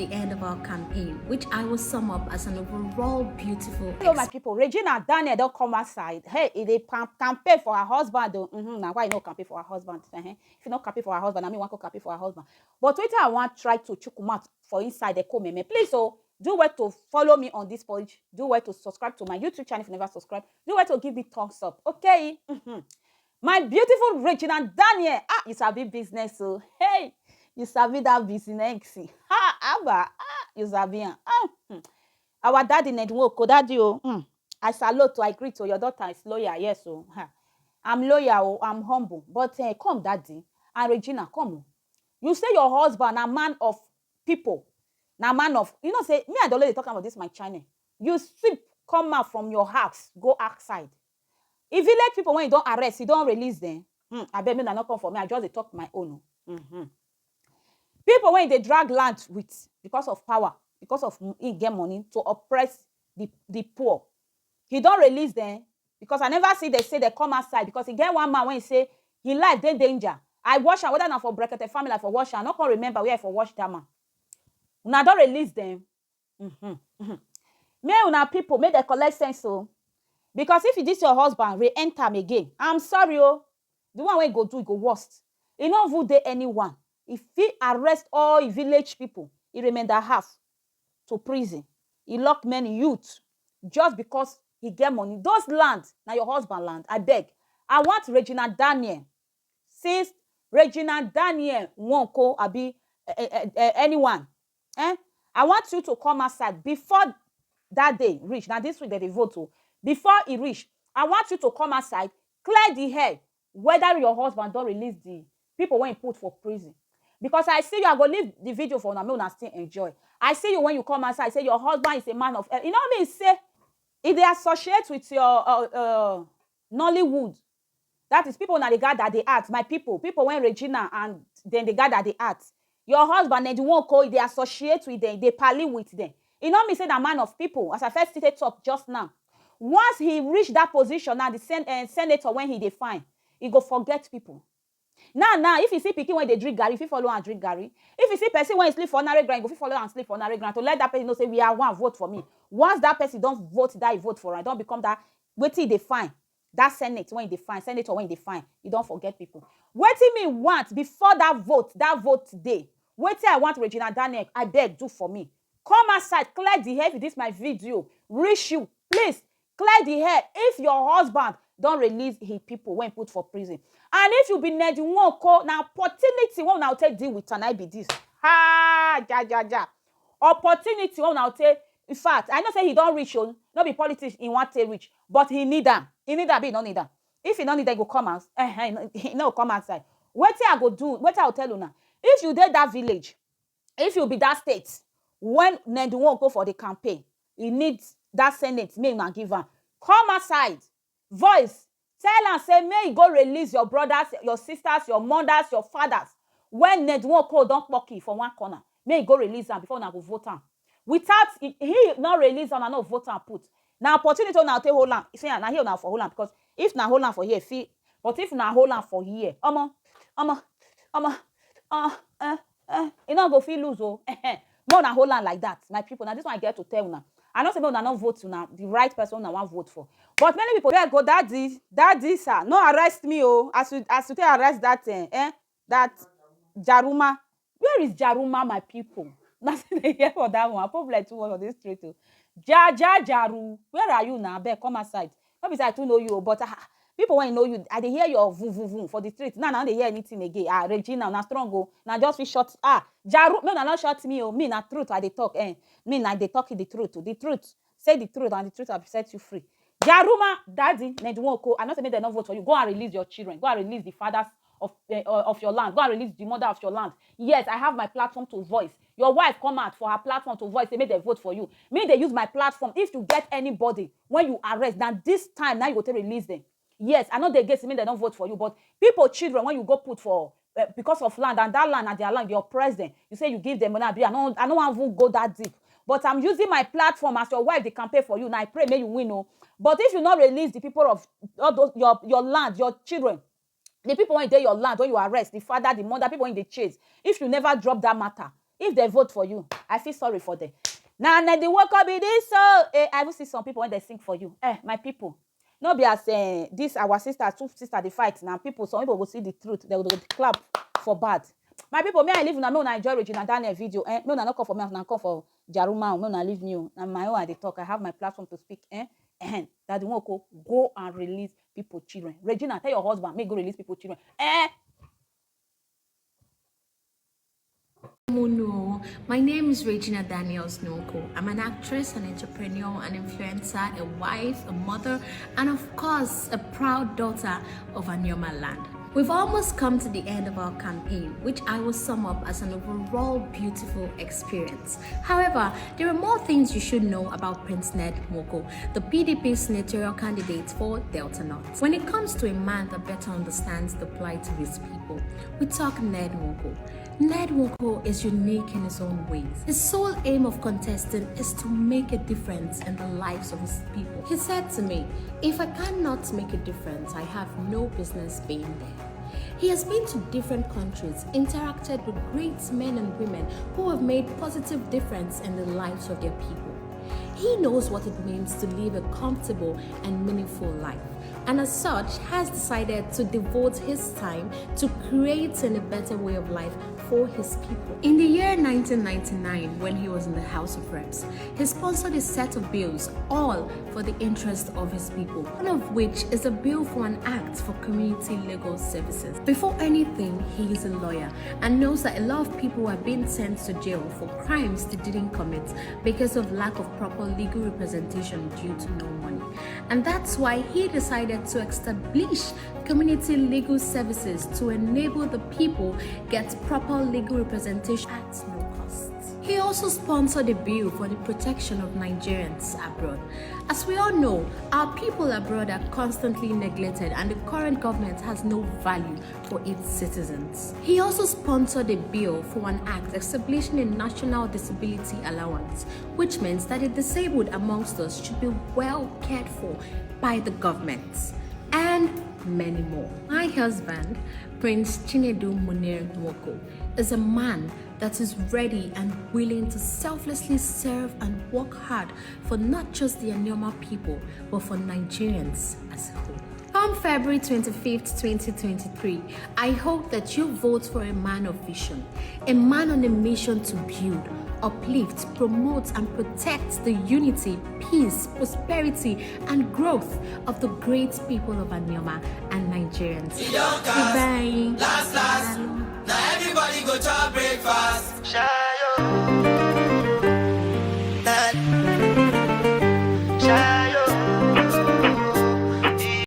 the end of our campaign, which I will sum up as an overall beautiful. Hello, my people. Regina Daniels don't come outside. Hey, they campaign for her husband. Now why not campaign for her husband? If you not campaign for her husband, I mean, want to campaign for her husband. But wait, I want try to chukumat for inside the comment. Please, so do well to follow me on this page. Do well to subscribe to my YouTube channel if you never subscribe. Do well to give me thumbs up. Okay. My beautiful Regina Daniels. You sabi business, so hey, you sabi that business. You sabi. Our daddy Ned NWOKO, daddy I salute to, I greet to your daughter is lawyer, yes, so I'm loyal, I'm humble, but come daddy and Regina, come. You say your husband a man of people, now man of, you know, say me and Dolly talking about this my channel. You sweep, come out from your house, go outside. If you let people when you don't arrest, you don't release them. I bet me not come for me. I just talk my own. People when they drag land with because of power, because of he get money to oppress the poor, he don't release them because I never see they say they come outside because he get one man when he say he life they danger. I wash am whether not for bracket family for wash am. I not remember where I for wash that man. Una don't release them. May una people make they collect sense so. Because if this your husband re-enter him again, I'm sorry, the one way go do it go worst. He not would dey anyone. If he arrest all village people, he remain that half to prison. He lock many youth just because he get money. Those land, now your husband land. I beg. I want Regina Daniels. Since Regina Daniels NWOKO, abi anyone. I want you to come outside before that day reach. Now this week they vote to. Before it reach, I want you to come outside, clear the hair, whether your husband don't release the people when you put for prison. Because I see you, I go leave the video for now, and still enjoy. I see you when you come outside, say your husband is a man of, you know what I mean? Say, if they associate with your Nollywood, that is people now they gather the art, my people when Regina and then they gather the art. Your husband and the NWOKO, they associate with them, they pally with them. You know what I mean? Say that man of people, as I first stated talk just now. Once he reach that position, now the senator when he define, he go forget people. Now, if you see pikin when they drink garri, if you follow and drink garri, if you see person when he sleep for ordinary ground, go follow and sleep for ordinary ground to let that person know say we are one vote for me. Once that person don't vote, that he vote for, and don't become that waiting they define that senate when he define senator when he define, you don't forget people. Waiting me want before that vote day. Waiting I want Regina Daniels, I beg do for me. Come outside, clear the hair. If this my video reach you, please. Clear the hair if your husband don't release his people when put for prison. And if you be Ned NWOKO, now opportunity one now take deal with and I be this. Opportunity one now take. In fact, I know say he don't reach you, not be politics in one take reach, but he need them. He need that, be don't need them. If he don't need that, go come out. He no come outside. What I go do? What I will tell you now? If you did that village, if you be that state, when Ned NWOKO for the campaign, he needs that senate may not give her. Come outside, voice, tell and say, may you go release your brothers, your sisters, your mothers, your fathers. When Ned NWOKO don't pocky for one corner, may you go release them before now go vote on. Without he not release them and not vote and put. Now opportunity now take hold on. See, now here now for hold on because if now hold on for here, feel. But if now hold on for here, you know go feel lose oh. More than hold on like that, my people. Now this one I get to tell now. I know say people not vote to now the right person now want vote for. But many people there go daddy sir, no arrest me as you take arrest that that Jaruma. Where is Jaruma, my people? Nothing they hear for that one. People like 2 on this street too. Jaru, where are you now? Bear come outside. Not because I don't know you, but people when know you, I they hear your voo for the street. Now they hear anything again. Regina, now strong go. Now just be short. Jaru, no, not short me. Me na truth. I they talk. Me na they talk the truth. The truth. Say the truth, and the truth will set you free. Jaruma, daddy, Ned NWOKO. I not say they not vote for you. Go and release your children. Go and release the fathers of your land. Go and release the mother of your land. Yes, I have my platform to voice. Your wife come out for her platform to voice. They make them vote for you. Me, they use my platform. If you get anybody when you arrest, then this time now you go to release them. Yes, I know they get me they don't vote for you, but people, children, when you go put for because of land and that land and their land, you're president. You say you give them money. I don't want to go that deep. But I'm using my platform as your wife. They campaign for you. Now I pray may you win. But if you not release the people of all those, your land, your children, the people when they your land, when you arrest, the father, the mother, people in the chase, if you never drop that matter, if they vote for you, I feel sorry for them. Now, Ned Nwoko be this, so I will see some people when they sing for you. My people, no be as this our sister, two sister, the fight now. People, some people will see the truth. They will clap for bad. My people, me I live na me una enjoy REGINA Daniels video. Me una not come for me, una come for Jaruma. Me una leave me. Na my own I dey talk. I have my platform to speak. That Nwoko go and release people children. REGINA, tell your husband, make go release people children. No, my name is REGINA Daniels NWOKO. I'm an actress, an entrepreneur, an influencer, a wife, a mother, and of course, a proud daughter of Anyoma land. We've almost come to the end of our campaign, which I will sum up as an overall beautiful experience. However, there are more things you should know about Prince Ned Nwoko, the PDP senatorial candidate for Delta North. When it comes to a man that better understands the plight of his people, we talk Ned Nwoko. Ned Nwoko is unique in his own ways. His sole aim of contesting is to make a difference in the lives of his people. He said to me, "If I cannot make a difference, I have no business being there." He has been to different countries, interacted with great men and women who have made positive difference in the lives of their people. He knows what it means to live a comfortable and meaningful life, and as such has decided to devote his time to creating a better way of life for his people. In the year 1999, when he was in the House of Reps, he sponsored a set of bills, all for the interest of his people, one of which is a bill for an act for community legal services. Before anything, he is a lawyer and knows that a lot of people are being sent to jail for crimes they didn't commit because of lack of proper legal representation due to no money. And that's why he decided to establish community legal services to enable the people get proper legal representation at no cost. He also sponsored a bill for the protection of Nigerians abroad. As we all know, our people abroad are constantly neglected and the current government has no value for its citizens. He also sponsored a bill for an act establishing a national disability allowance, which means that the disabled amongst us should be well cared for by the government, and many more. My husband, Prince Chinedu Munir Nwoko, is a man that is ready and willing to selflessly serve and work hard for not just the Anyoma people, but for Nigerians as a whole. Come February 25th, 2023, I hope that you vote for a man of vision, a man on a mission to build, uplift, promote, and protect the unity, peace, prosperity, and growth of the great people of Anyoma and Nigerians. Goodbye. Last. Now everybody go to breakfast.